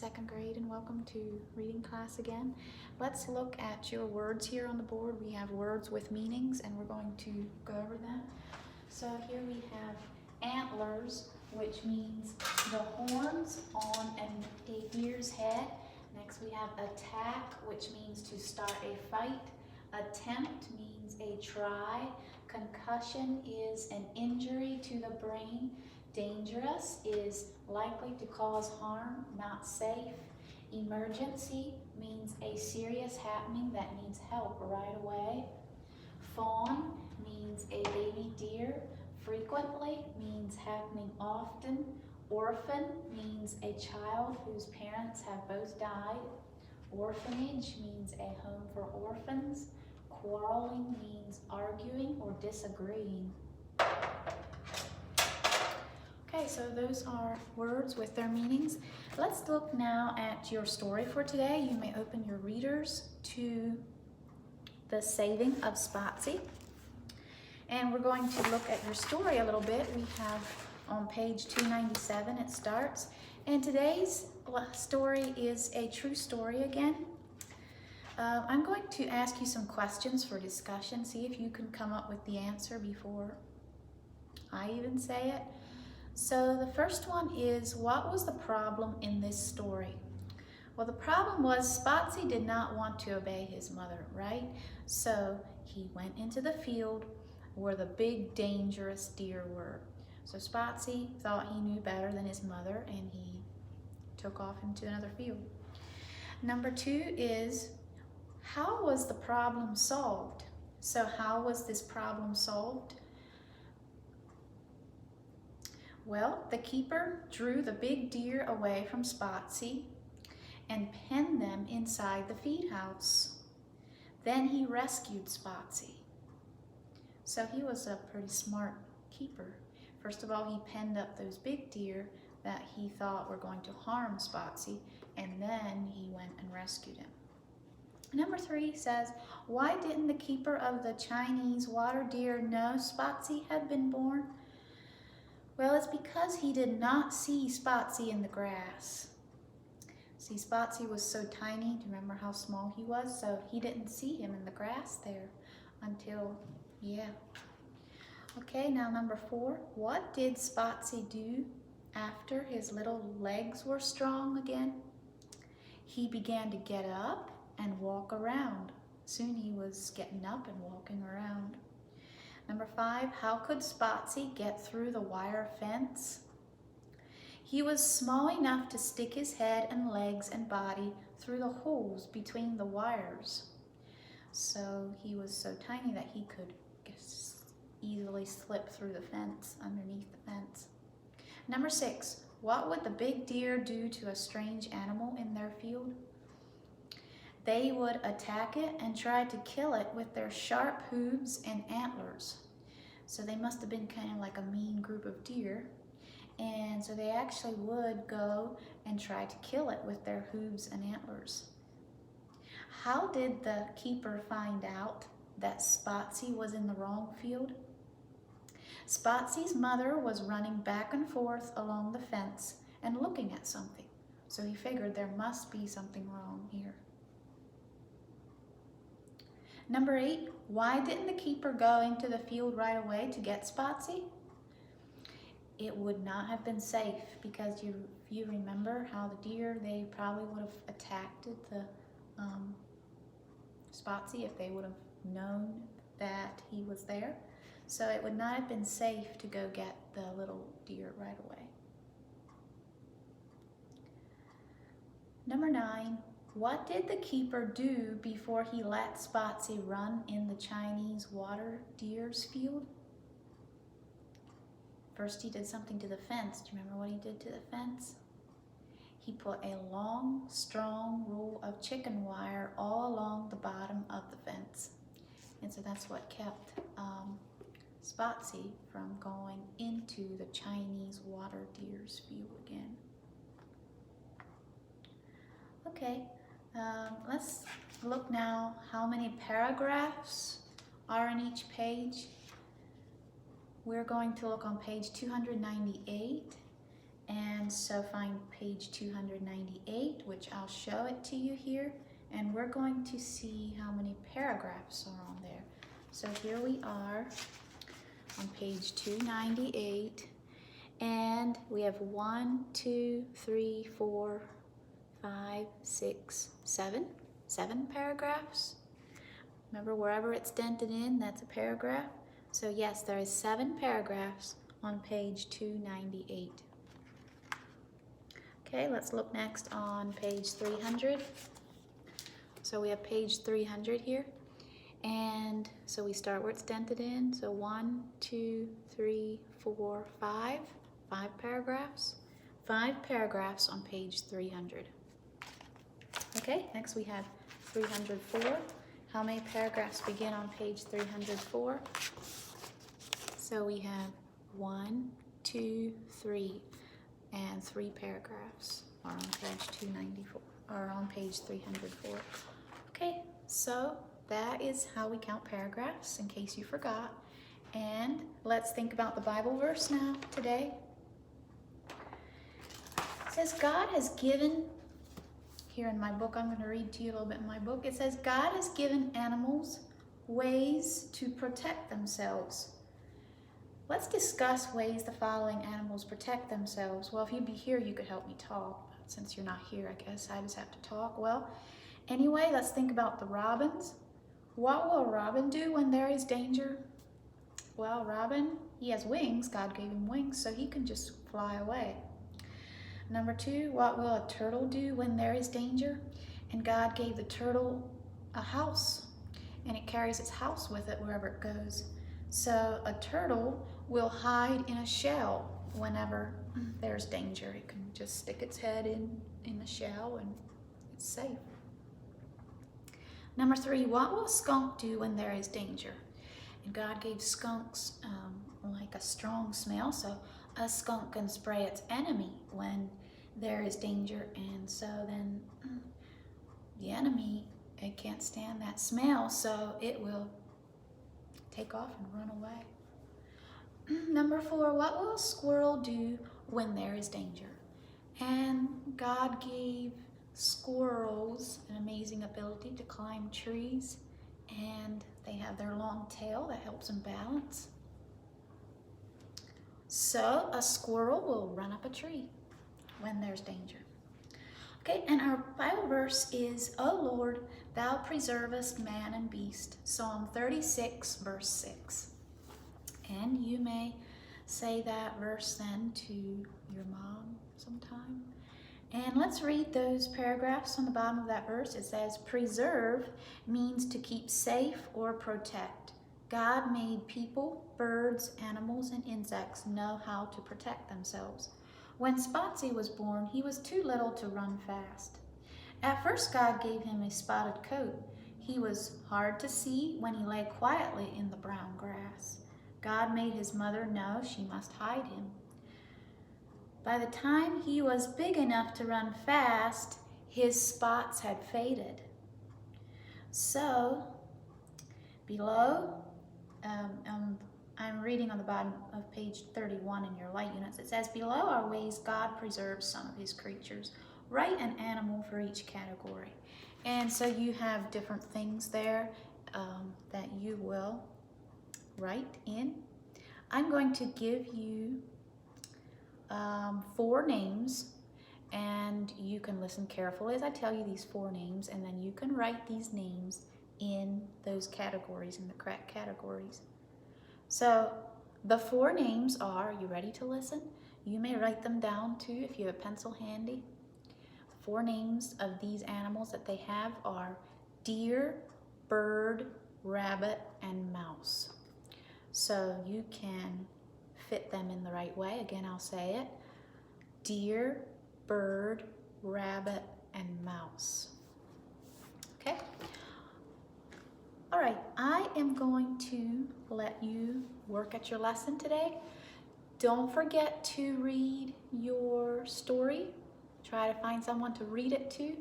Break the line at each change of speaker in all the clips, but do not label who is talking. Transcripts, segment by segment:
second grade, and welcome to reading class again. Let's look at your words here on the board. We have words with meanings and we're going to go over them. So here we have antlers, which means the horns on a deer's head. Next we have attack, which means to start a fight. Attempt means a try. Concussion is an injury to the brain. Dangerous is likely to cause harm, not safe. Emergency means a serious happening that needs help right away. Fawn means a baby deer. Frequently means happening often. Orphan means a child whose parents have both died. Orphanage means a home for orphans. Quarreling means arguing or disagreeing. Okay, so those are words with their meanings. Let's look now at your story for today. You may open your readers to the Saving of Spotsy. And we're going to look at your story a little bit. We have on page 297, it starts. And today's story is a true story again. I'm going to ask you some questions for discussion. See if you can come up with the answer before I even say it. So the first one is, what was the problem in this story? Well, the problem was Spotsy did not want to obey his mother, right? So he went into the field where the big dangerous deer were. So Spotsy thought he knew better than his mother and he took off into another field. Number two is, how was the problem solved? So how was this problem solved? Well, the keeper drew the big deer away from Spotsy and penned them inside the feed house. Then he rescued Spotsy. So he was a pretty smart keeper. First of all, he penned up those big deer that he thought were going to harm Spotsy, and then he went and rescued him. Number three says, why didn't the keeper of the Chinese water deer know Spotsy had been born? Well, it's because he did not see Spotsy in the grass. See, Spotsy was so tiny. Do you remember how small he was? So he didn't see him in the grass there until, yeah. Okay, now number four. What did Spotsy do after his little legs were strong again? He began to get up and walk around. Soon he was getting up and walking around. Number five, how could Spotsy get through the wire fence? He was small enough to stick his head and legs and body through the holes between the wires. So he was so tiny that he could easily slip through the fence, underneath the fence. Number six, what would the big deer do to a strange animal in their field? They would attack it and try to kill it with their sharp hooves and antlers. So they must have been kind of like a mean group of deer. And so they actually would go and try to kill it with their hooves and antlers. How did the keeper find out that Spotsy was in the wrong field? Spotsy's mother was running back and forth along the fence and looking at something. So he figured there must be something wrong here. Number eight, why didn't the keeper go into the field right away to get Spotsy? It would not have been safe because if you remember how the deer, they probably would have attacked the Spotsy if they would have known that he was there. So it would not have been safe to go get the little deer right away. Number nine, what did the keeper do before he let Spotsy run in the Chinese water deer's field? First he did something to the fence. Do you remember what he did to the fence? He put a long, strong roll of chicken wire all along the bottom of the fence. And so that's what kept Spotsy from going into the Chinese water deer's field again. Okay, let's look now how many paragraphs are in each page. We're going to look on page 298 And so find page 298, which I'll show it to you here. And we're going to see how many paragraphs are on there. So here we are on page 298. And we have 1, 2, 3, 4, 5, 6, 7. 7 paragraphs. Remember, wherever it's dented in, that's a paragraph. So yes, there is 7 paragraphs on page 298. Okay, let's look next on page 300. So we have page 300 here. And so we start where it's dented in. So 1, 2, 3, 4, 5. 5 paragraphs. 5 paragraphs on page 300. Okay, next we have 304. How many paragraphs begin on page 304? So we have 1, 2, 3, and 3 paragraphs are on page 294, or on page 304. Okay, so that is how we count paragraphs, in case you forgot. And let's think about the Bible verse now, today. It says, God has given, here in my book, I'm going to read to you a little bit in my book. It says, God has given animals ways to protect themselves. Let's discuss ways the following animals protect themselves. Well, if you'd be here, you could help me talk. But since you're not here, I guess I just have to talk. Well, anyway, let's think about the robins. What will a robin do when there is danger? Well, robin, he has wings. God gave him wings, so he can just fly away. Number 2, what will a turtle do when there is danger? And God gave the turtle a house, and it carries its house with it wherever it goes. So a turtle will hide in a shell whenever there's danger. It can just stick its head in the shell and it's safe. Number 3, what will a skunk do when there is danger? And God gave skunks like a strong smell, so a skunk can spray its enemy when there is danger, and so then the enemy, it can't stand that smell, so it will take off and run away. Number 4, what will a squirrel do when there is danger? And God gave squirrels an amazing ability to climb trees, and they have their long tail that helps them balance. So a squirrel will run up a tree when there's danger. Okay, and our Bible verse is, O Lord, thou preservest man and beast. Psalm 36, verse 6. And you may say that verse then to your mom sometime. And let's read those paragraphs on the bottom of that verse. It says, preserve means to keep safe or protect. God made people, birds, animals, and insects know how to protect themselves. When Spotsy was born, he was too little to run fast. At first, God gave him a spotted coat. He was hard to see when he lay quietly in the brown grass. God made his mother know she must hide him. By the time he was big enough to run fast, his spots had faded. So, below, I'm reading on the bottom of page 31 in your light units. It says, below are ways God preserves some of his creatures. Write an animal for each category. And so you have different things there that you will write in. I'm going to give you 4 names, and you can listen carefully as I tell you these 4 names, and then you can write these names in those categories, in the correct categories. So the 4 names are, you ready to listen? You may write them down too if you have a pencil handy. The 4 names of these animals that they have are deer, bird, rabbit, and mouse. So you can fit them in the right way. Again, I'll say it. Deer, bird, rabbit, and mouse. Okay? All right, I am going to let you work at your lesson today. Don't forget to read your story. Try to find someone to read it to.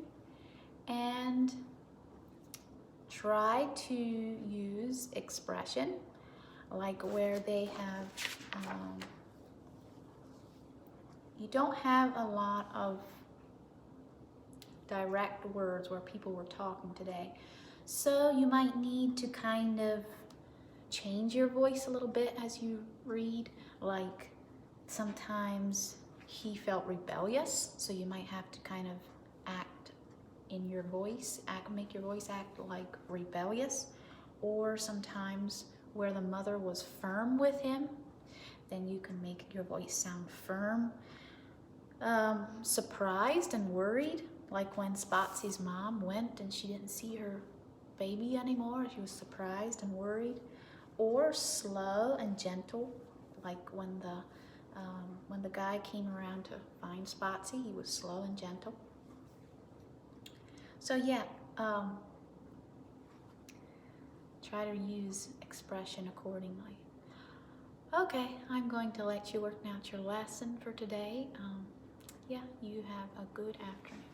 And try to use expression, like where they have you don't have a lot of direct words where people were talking today. So you might need to kind of change your voice a little bit as you read. Like sometimes he felt rebellious, so you might have to kind of act in your voice, make your voice act like rebellious. Or sometimes where the mother was firm with him, then you can make your voice sound firm. Surprised and worried, like when Spotsy's mom went and she didn't see her baby anymore. She was surprised and worried. Or slow and gentle, like when the guy came around to find Spotsy, he was slow and gentle. So yeah, try to use expression accordingly. Okay, I'm going to let you work out your lesson for today. Yeah, you have a good afternoon.